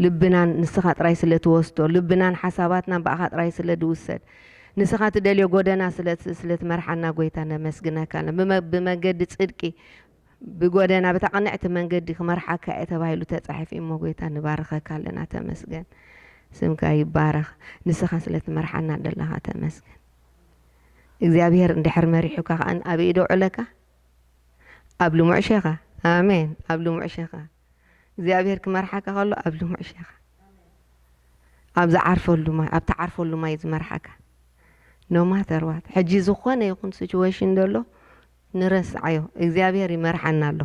ልብናን ንስኻ ጥራይ ስለትወስዶ ልብናን ሓሳባትናን ባእኻ ጥራይ ስለድውሰድ ንስኻ ትደልዮ ጎደና ስለትመርሓና ጎይታ ነመስግነካ ኣለና ብመገዲ ጽድቂ بقودنا بتقنعت من قد خمرحك تبايلو تتصحف إمو قويتا نبارخك لنا تمسجن سمك يبارخ نسخن سلت مرحنا دلها تمسجن እግዚአብሔር እንድሕር መሪሑካ ከን ኣብ ኢዱ ዕለካ ኣብ ልሙዕ ሸኻ ኣሜን ኣብ ልሙዕ ሸኻ እግዚአብሔር ክመርሓካ ከሎ ኣብ ልሙዕ ሸኻ أبز عارفولو ما أبتعرفولو ما يزمرحك no matter what حجي زخونة يكون situation دولو نرس عيو إግዚአብሔር ይመርሐና ኣሎ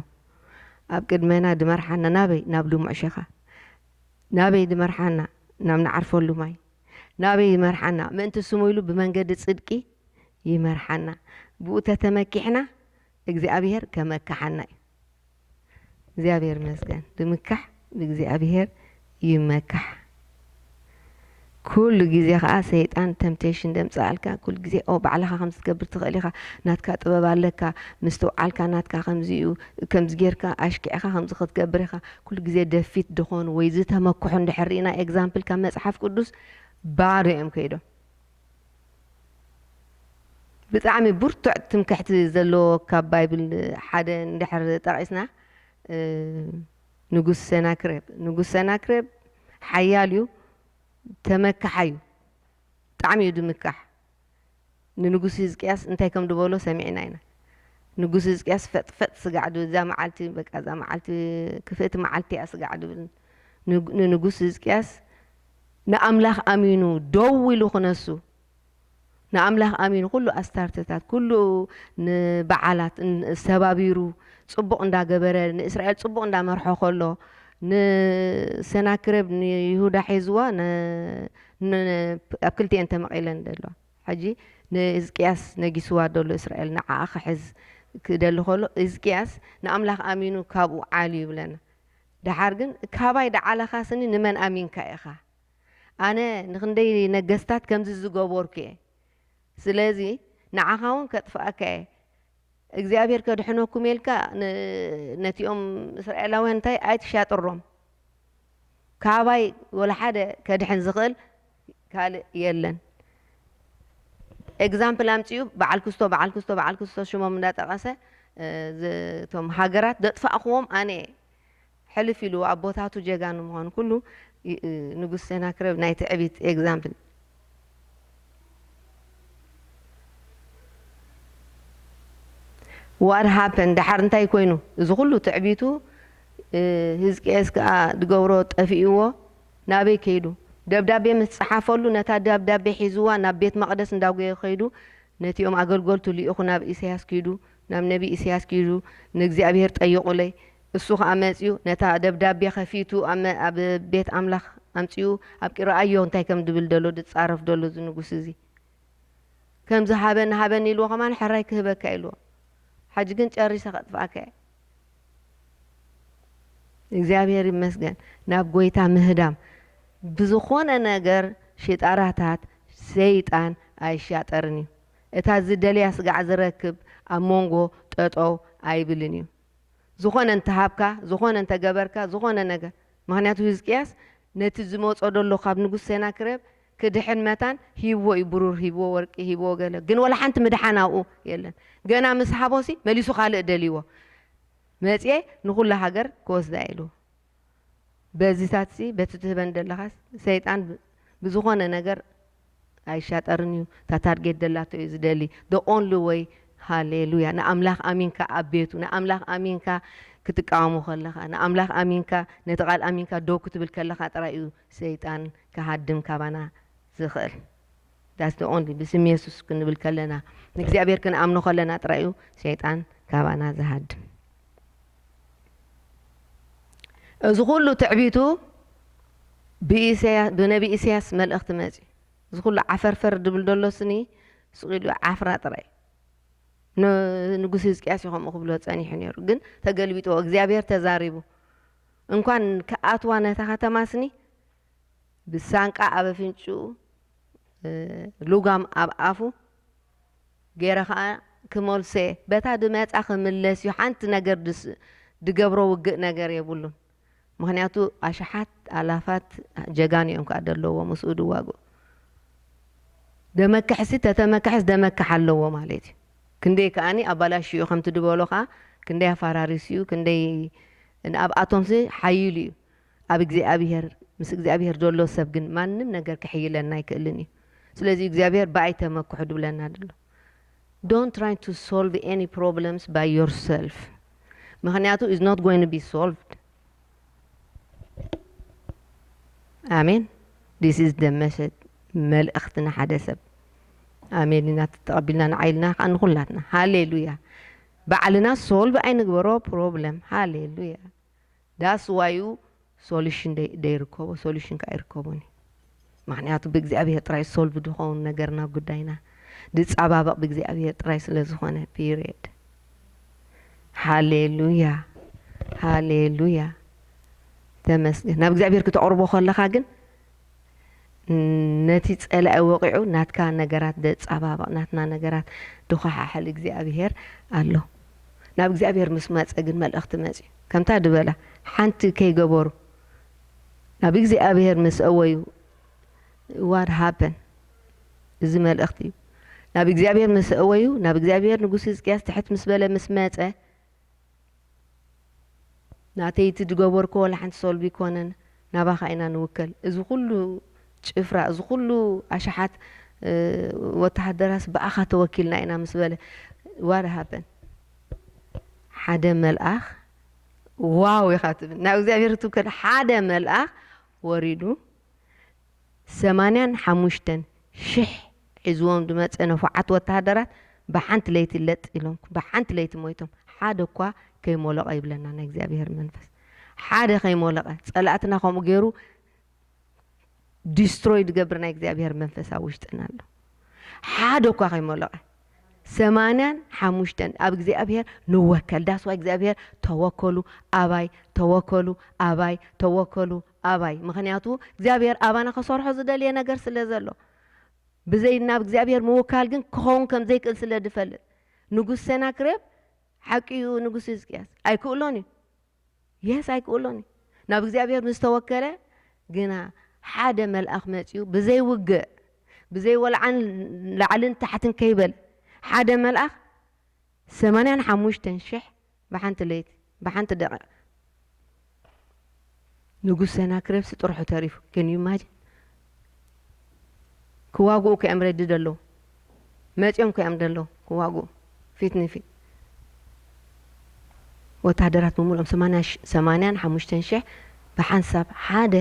ኣብ ቅድሜና ድመርሐና ናበይ ናብ ልሙዕ ሸኻ ናበይ ድመርሐና ናብ ንዓርፈሉ ማይ ናበይ ይመርሐና ምእንቲ ስሙ ኢሉ ብመንገዲ ጽድቂ ይመርሐና ብኡ ተተመኪሕና እግዚኣብሔር ከመካሐና እዩ እግዚኣብሔር መስገን ድምካሕ ብእግዚኣብሔር ይመካሕ كل جزء خاصة أن temptation دم سألك كل جزء أو بعلها خمس قبر تغليها ناتك تبى بالك مستوعلك ناتك خمسيو كم زجيرك أشكي أخا خمس خد قبرها كل جزء دفيت دخون ويزتها مكحون دحرينا example كم مصحف قدوس بارئم كيدو بتعمي برتع تمكحت زلو كبايبل حدا ندحر تقيسنا نجوس سناكرب حياليو تمكحيو طعمي دمكح ننغوس حزقياس انتي كم دبولو سمعنا نغوس حزقياس فت سقعدو ذا معلتي بقى ذا معلتي كفيت معلتي اسقعدو ننغوس حزقياس نأملاخ امينو دويلو خنسو نأملاخ امينو كله استارتتات كله بعالات سبابيرو صبق اندا غبره اسرائيل صبق اندا مرحو خلو نسناكرب يهودا حزوا أكلتي أنت مقيلن دلوا حجي نإزكياس نجسوا دلوا إسرائيل نعاخ حز كدلوا خلو إزكياس نأملاخ أمينو كابو عالي بلنا ده حرجن كاباي ده على خاصني نمن أمين كأخا أنا نخندي نجستات كم زوجور كي سلازي نعاخون كتفاك እግዚአብሔር ከድሕኖኩም ኢልካ ነቲኦም እስራኤላውያን እንታይ ኣይትሻጥሮም ካባይ ወላ ሓደ ከድሕን ዝኽእል ካልእ የለን ኤግዛምፕል ኣምፅኡ በዓል ክስቶ ሽሞም እንዳጠቐሰ እቶም ሃገራት ደጥፋእኽዎም ኣነ ሕልፍ ኢሉ ኣቦታቱ ጀጋኑ ምዃኑ ኩሉ ንጉስ ሰናክሬብ ናይ ትዕቢት ኤግዛምፕል what happened دحر انتي كوينو إذا كله تعبيتو هزقياس كا دقورو طفيوو نابي كيدو دبدابي متصحافلو نتا دبدابي حيزوا ناب بيت مقدس نداوغي خيدو نتيوم اغلغلتو ليخو ناب إسياس كيدو ناب نبي إسياس كيدو نغزابير طيقولي السوخ امصيو نتا دبدابي خفيتو اب بيت املاخ امصيو اب قرايو انتي كم دبل دلو دتصارف دلو زنغوسزي كم زهابن هابن يلو كمان حراي كهبك يلو حاج ግን ጨሪሰ ኸጥፋከ እግዚአብሔር ይመስገን ናብ ጎይታ ምህዳም ብዝኾነ ነገር ሽጣራታት ሰይጣን ኣይሻጠርኒ እታ ዝደልያ ስጋዕ ዝረክብ ኣብ መንጎ ጠጠው ኣይብልን እዩ ዝኾነ እንተሃብካ ዝኾነ እንተገበርካ ዝኾነ ነገር ምክንያቱ ህዝቅያስ ነቲ ዝመጾ ደሎ ካብ ንጉስ ሰናክሬብ كدحن متان هيبو يبرور هيبو ورق هيبو قال جن ولا حنت مدحناو يلن جنا مسحبوسي مليسو خالق دليو متى نقول لها جر كوز دايلو بزيتاتسي بتتبن دلخاس سيطان بزخونه نجر عايشات ارنيو تاتارجت دلاتو از دلي the only way هاليلويا نأملاخ امينكا ابيتو نأملاخ امينكا كتقامو خلخا نأملاخ امينكا نتقال امينكا دو كتبل كلخا طرايو سيطان كهدم كبانا زخل that's the only بسم يسوع كنبل كلنا نግዚአብሔር كنأمنو خلنا طرايو سيطان كبانا زهدم زخلو تعبيتو بنبي إسياس ملأخت مازي زخلو عفرفر دبل دولوسني سقيلو عفرا طراي ንጉስ ህዝቅያስ ይኹም እኽብሎ ጸኒሑ ነይሩ ግን ተገልቢጦ እግዚአብሔር ተዛሪቡ እንኳን ከኣትዋ ነታ ከተማስኒ ብሳንቃ ኣብ ኣፍንጭኡ ሉጋም ኣብ ኣፉ ገይረ ከዓ ክመልሰ በታ ድመፃ ክምለስ እዩ ሓንቲ ነገር ድገብሮ ውግእ ነገር የብሉን ምክንያቱ ኣሽሓት ኣላፋት ጀጋን እዮም ከዓ ደለዎ ምስኡ ድዋግኡ ደመካሕሲ ተተመካሕስ ደመካሕ ኣለዎ ማለት እዩ كندي كأني أبلاش يو خمت دبولوخا كندي فاراريسيو كندي إن أب أتومسي حيلي أبي جزء أبيهر مسك جزء أبيهر دولو سبجن ما نم نجار كحيل لنا يكلني سلزي جزء أبيهر بعيته ما كحد بلنا دلو don't try to solve any problems by yourself مخنياتو is not going to be solved آمين this is the message መልእኽትና ሓደ ሰብ ኣሜን ኢና ተቀቢልና ንዓይልና ንኹላትና ሃሌሉያ ባዕልና ሶልቭ ኣይንግበሮ ፕሮብለም ሃሌሉያ ዳስ ዋዩ ሶሉሽን ደይርከቦ ሶሉሽን ካይርከቦኒ ምክንያቱ ብእግዚአብሔር ጥራይ ሶልቭ ድኾውን ነገርና ጉዳይና ድፃባበቕ ብእግዚአብሔር ጥራይ ስለ ዝኾነ ፒሪየድ ሃሌሉያ ሃሌሉያ ተመስገን ናብ እግዚአብሔር ክትቀርቦ ከለኻ ግን ነቲ ፀላኢ ወቂዑ ናትካ ነገራት ደፃባበቕ ናትና ነገራት ድኸሓሕል እግዚአብሔር ኣሎ ናብ እግዚአብሔር ምስ መፀ ግን መልእኽቲ መፂ ከምታ ድበላ ሓንቲ ከይገበሩ ናብ እግዚአብሔር ምስ እወዩ what happened እዚ መልእኽቲ እዩ ናብ እግዚአብሔር ምስ እወዩ ናብ እግዚአብሔር ንጉስ ሕዝቅያስ ትሕት ምስ በለ ምስ መፀ ናተይ ትድገበርኮ ወላ ሓንቲ ሶልቪ ኮነን ናባኻ ኢና ንውከል እዚ ኩሉ ጭፍራ እዚ ኩሉ ኣሽሓት ወተሃደራስ በኣኻ ተወኪልና ኢና ምስ በለ what happened ሓደ መልኣኽ ዋው ኢኻ ትብል ናብ እግዚአብሔር ትውከል ሓደ መልኣኽ ወሪዱ 85,000 ሒዝዎም ድመፀ ነፉዓት ወተሃደራት ብሓንቲ ለይቲ ለጥ ኢሎም ብሓንቲ ለይቲ ሞይቶም ሓደ እኳ ከይሞለቐ ይብለና ናይ እግዚአብሔር መንፈስ ሓደ ከይሞለቐ ፀላእትና ከምኡ ገይሩ ዲስትሮይ ድገብር ናይ እግዚአብሔር መንፈስ ኣብ ውሽጥና ኣሎ ሓደ እኳ ከይሞለቐ 85 ኣብ እግዚአብሔር ንወከል ዳስዋ እግዚአብሔር ተወከሉ ኣባይ ተወከሉ ኣባይ ተወከሉ ኣባይ ምክንያቱ እግዚአብሔር ኣባና ከሰርሖ ዝደልየ ነገር ስለ ዘሎ ብዘይ ናብ እግዚአብሔር ምውካል ግን ክኸውን ከም ዘይክእል ስለ ድፈልጥ ንጉስ ሰናክሬብ ሓቂኡ ንጉስ ሕዝቅያስ ኣይክእሎን እዩ የስ ኣይክእሎን እዩ ናብ እግዚአብሔር ምስ ተወከለ ግና ሓደ መልኣኽ መፂኡ ብዘይ ውግእ ብዘይ ወልዓን ላዕልን ታሕትን ከይበል ሓደ መልኣኽ 85,000 ብሓንቲ ለይቲ ብሓንቲ ደቂቕ ንጉስ ሰናክሬብ ስጥርሑ ተሪፉ can you imagine ክዋግኡ ከዮም ረድድ ኣለዉ መፂኦም ከዮም ደለዉ ክዋግኡ ፊት ንፊት ወታደራት ምሙሎም 85,000 ብሓንሳብ ሓደ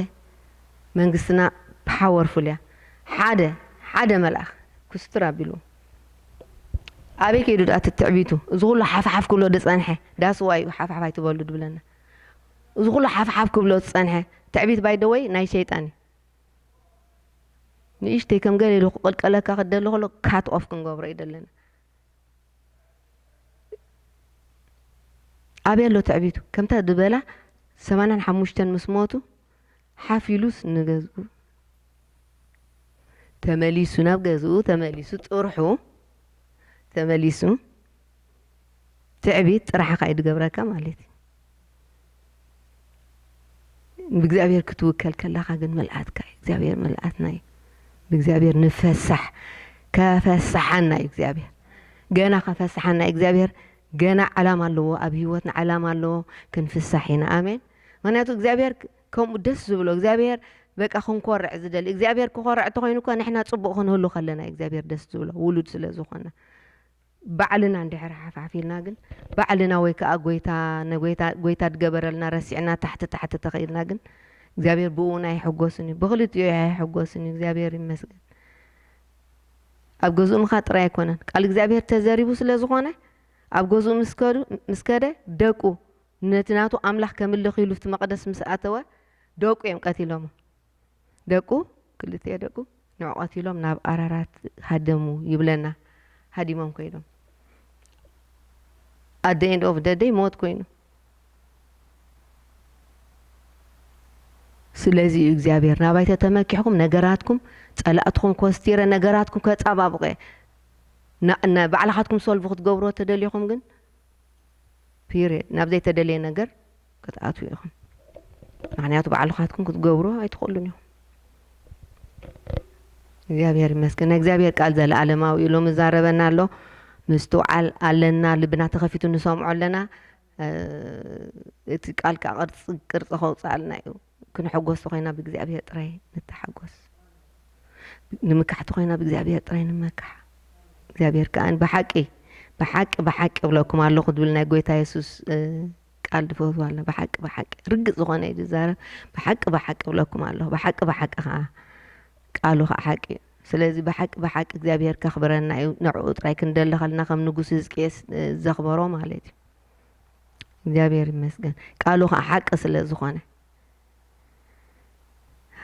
መንግስትና ፓወርፉል እያ ሓደ መልኣኽ ክስትር ኣቢሉ ኣበይ ከይዱ ዳ ትትዕቢቱ እዚ ኩሉ ሓፍሓፍ ክብሎ ድፀንሐ ዳስዋ እዩ ሓፍሓፍ ኣይትበሉ ድብለና እዚ ኩሉ ሓፍሓፍ ክብሎ ዝፀንሐ ትዕቢት ባይ ደ ወይ ናይ ሸይጣን እዩ ንእሽተይ ከም ገሊሉ ክቕልቀለካ ክደሎ ከሎ ካት ኦፍ ክንገብሮ ይደለና ኣበይ ኣሎ ትዕቢቱ ከምታ ድበላ 85 ምስ ሞቱ ሓፊሉስ ንገዝኡ ተመሊሱ ናብ ገዝኡ ተመሊሱ ጥርሑ ተመሊሱ ትዕቢት ጥራሕኻ ይድገብረካ ማለት እዩ ብእግዚአብሔር ክትውከል ከለኻ ግን መልኣትካ እግዚአብሔር መልኣትና እዩ ብእግዚአብሔር ንፈሳሕ ከፈሳሓና እዩ እግዚአብሔር ገና ከፈሳሓና እግዚአብሔር ገና ዓላማ ኣለዎ ኣብ ህይወትና ዓላማ ኣለዎ ክንፍሳሕ ኢና ኣሜን ምክንያቱ እግዚአብሔር ከምኡ ደስ ዝብሎ እግዚአብሔር በቃ ክንኮርዕ ዝደሊ እግዚአብሔር ክኮርዕ ተኮይኑ እኳ ንሕና ፅቡቅ ክንህሉ ከለና እግዚአብሔር ደስ ዝብሎ ውሉድ ስለ ዝኾነ ባዕልና እንድሕር ሓፋፊልና ግን ባዕልና ወይ ከዓ ጎይታ ድገበረልና ረሲዕና ታሕቲ ተኸይድና ግን እግዚአብሔር ብኡና ይሕጎስን እዩ ብክልቲኡ ይሕጎስን እዩ እግዚአብሔር ይመስገን ኣብ ገዝኡ ምኻ ጥራይ ኣይኮነን ቃል እግዚአብሔር ተዘሪቡ ስለ ዝኾነ ኣብ ገዝኡ ምስከደ ደቁ ነቲ ናቱ ኣምላኽ ከምልኽ ኢሉ ፍቲ መቅደስ ምስ ኣተወ ደቁ እዮም ቀቲሎሞ ደቁ ክልቲኡ ደቁ ንዑ ቀቲሎም ናብ ኣራራት ሃደሙ ይብለና ሃዲሞም ኮይኖም at the end of the day ሞት ኮይኑ ስለዚ እግዚአብሔር ናባይተ ተመኪሕኩም ነገራትኩም ፀላእትኩም ኮስቲረ ነገራትኩም ከፃባብቀ ባዕልኻትኩም ሶልቭ ክትገብሮ ተደልይኹም ግን ፒሪየድ ናብ ዘይተደለየ ነገር ክትኣትዉ ኢኹም ምክንያቱ ባዕልኻትኩም ክትገብሮ ኣይትኽእሉን ኢኹም እግዚአብሔር ይመስገን እግዚአብሔር ቃል ዘለዓለማዊ ኢሉ ምዛረበና ኣሎ ምስተውዓል ኣለና ልብና ተኸፊቱ ንሰምዖ ኣለና እቲ ቃል ካ ቅርፂ ከውፅኣልና እዩ ክንሕጎስ ኮይና ብእግዚአብሔር ጥራይ ንተሓጎስ ንምካሕ ኮይና ብእግዚአብሔር ጥራይ ንመካሕ እግዚአብሔር ከኣን ብሓቂ ብለኩም ኣለኹ ትብል ናይ ጎይታ ኢየሱስ ቃል ድፈትዋ ኣላ ብሓቂ ርግፅ ዝኾነ እዩ ዝዛረብ ብሓቂ ብለኩም ኣለኹ ብሓቂ ከዓ ቃሉ حق ስለዚ بحق እግዚአብሔር ከኽብረና ንዕኡ ጥራይ ክንደሊ ኸልና ከም ንጉስ ሕዝቅያስ ዘኽበሮ ማለት እዩ እግዚአብሔር ይመስገን ቃሉ حق ስለ ዝኾነ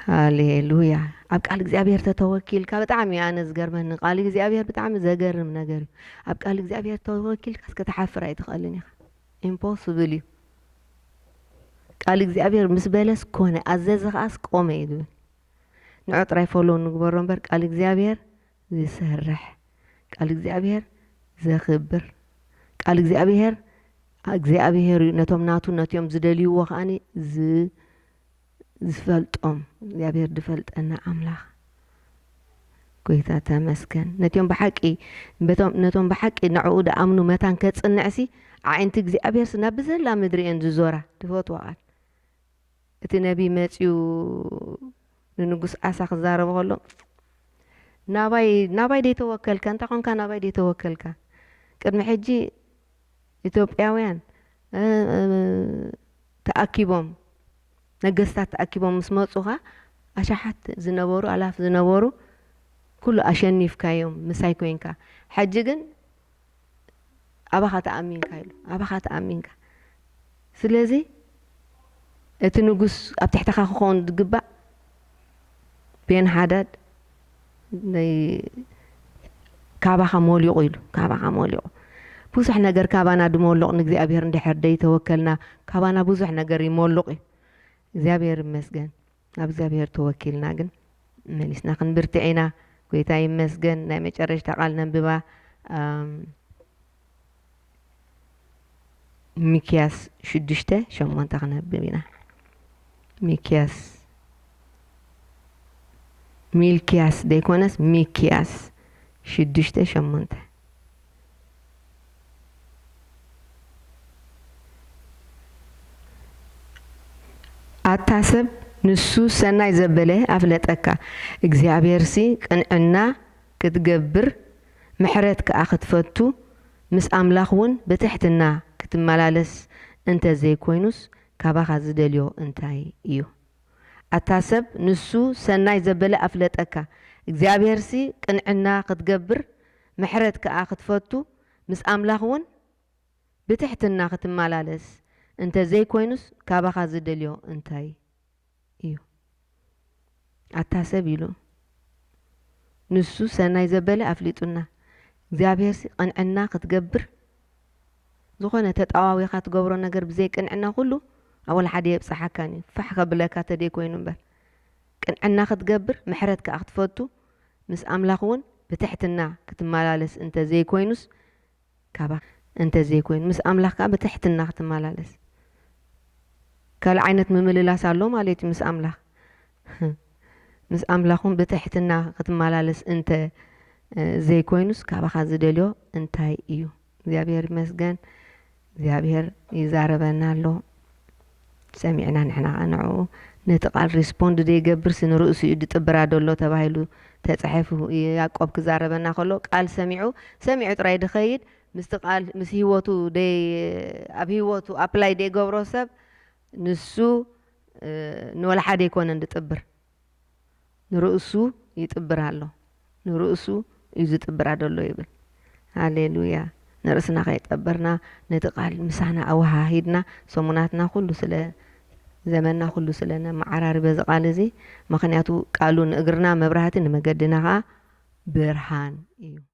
ሃሌሉያ ኣብ ቃል እግዚአብሔር ተተወኪልካ ብጣዕሚ ኣነ ዝገርመኒ ቃል እግዚአብሔር ብጣዕሚ ዘገርም ነገር እዩ ኣብ ቃል እግዚአብሔር ተወኪልካ ከተሓፍር ኣይትኽእልን ኢኻ ኢምፖሲብል እዩ ቃል እግዚአብሔር ምስ በለስ ኮነ ኣዘዘ ኸኣስ ቆመ እዩ ንዑ ጥራይ ፎሎ ንግበሮ እምበር ቃል እግዚአብሔር ዝሰርሕ ቃል እግዚአብሔር ዘኽብር ቃል እግዚአብሔር እዩ ነቶም ናቱ ነትዮም ዝደልይዎ ኸኣኒ ዝፈልጦም እግዚአብሔር ድፈልጠና ኣምላኽ ጎይታ ተመስገን ነቶም ብሓቂ ንዕኡ ደኣምኑ መታን ከጽንዕሲ ዓይንቲ እግዚአብሔር ስና ብዘላ ምድሪ እየን ዝዞራ ትፈትዋ ቃል እቲ ነቢ መጺኡ ንንጉስ ኣሳ ክዛረብ ከሎ ናባይ ደይተወከልካ እንታይ ኮንካ ናባይ ደይተወከልካ ቅድሚ ሕጂ ኢትዮጵያውያን ተኣኪቦም ነገስታት ተኣኪቦም ምስ መጹኻ ኣሻሓት ዝነበሩ ኣላፍ ዝነበሩ ኩሉ ኣሸኒፍካዮም ምሳይ ኮይንካ ሕጂ ግን ኣባኻ ተኣሚንካ ኢሉ ኣባኻ ተኣሚንካ ስለዚ እቲ ንጉስ ኣብ ትሕተኻ ክኸውን ዝግባእ ቤን ሓዳድ ካባኻ ሞሊቑ ኢሉ ካባኻ ሞሊቑ ብዙሕ ነገር ካባና ድመልቕ ንእግዚአብሔር እንድሕር ደይተወከልና ካባና ብዙሕ ነገር ይመልቕ እዩ እግዚአብሔር ይመስገን ኣብ እግዚአብሔር ተወኪልና ግን መሊስና ክንብርትዕ ኢና ጎይታ ይመስገን ናይ መጨረሽታ ቃል ነንብባ ሚክያስ 6:8 ክነብብ ኢና ሚልክያስ ደይኮነስ ሚክያስ 6:8 ኣታሰብ ንሱ ሰናይ ዘበለ ኣፍለጠካ እግዚአብሔር ሲ ቅንዕና ክትገብር ምሕረት ከኣ ክትፈቱ ምስ ኣምላኽ እውን ብትሕትና ክትመላለስ እንተ ዘይኮይኑስ ካባኻ ዝደልዮ እንታይ እዩ ኣታሰብ ንሱ ሰናይ ዘበለ ኣፍለጠካ እግዚአብሔር ሲ ቅንዕና ክትገብር ምሕረት ከኣ ክትፈቱ ምስ ኣምላኽ እውን ብትሕትና ክትመላለስ እንተ ዘይኮይኑስ ካባኻ ዝደልዮ እንታይ እዩ ኣታሰብ ኢሉ ንሱ ሰናይ ዘበለ ኣፍሊጡና እግዚአብሔር ሲ ቅንዕና ክትገብር ዝኾነ ተጣዋዊኻ ትገብሮ ነገር ብዘይ ቅንዕና ኩሉ ኣወል ሓደ የብፅሓካኒ ፋሕ ከብለካ ተደይ ኮይኑ እምበር ቅንዕና ክትገብር ምሕረት ከኣ ክትፈቱ ምስ ኣምላኽ እውን ብትሕትና ክትመላለስ እንተ ዘይኮይኑስ ካባኻ እንተ ዘይኮይኑ ምስ ኣምላኽ ከኣ ብትሕትና ክትመላለስ ካልእ ዓይነት ምምልላስ ኣሎ ማለት ምስ ኣምላኽ ምስ ኣምላኹን ብትሕትና ክትመላለስ እንተ ዘይኮይኑስ ካባኻ ዝደልዮ እንታይ እዩ እግዚአብሔር ይመስገን እግዚአብሔር ይዛረበና ኣሎ ሰሚዕና ንሕና ንዕኡ ነቲ ቃል ሪስፖንድ ደይገብር ስንርእሱ እዩ ድጥብራ ደሎ ተባሂሉ ተጻሒፉ ያዕቆብ ክዛረበና ከሎ ቃል ሰሚዑ ጥራይ ድኸይድ ምስቲ ቃል ምስ ህይወቱ ኣብ ህይወቱ ኣፕላይ ደይገብሮ ሰብ ንሱ ንወላ ሓደ ይኮነን ድጥብር ንርእሱ ይጥብር ኣሎ ንርእሱ እዩ ዝጥብራ ደሎ ይብል ሃሌሉያ ንርእስና ከይጠበርና ነቲ ቃል ምሳና ኣወሃሂድና ሰሙናትና ኩሉ ስለ ዘመንና ኩሉ ስለና መዓራርበ እዚ ቃል እዚ ምክንያቱ ቃሉ ንእግርና መብራህቲ ንመገድና ከዓ ብርሃን እዩ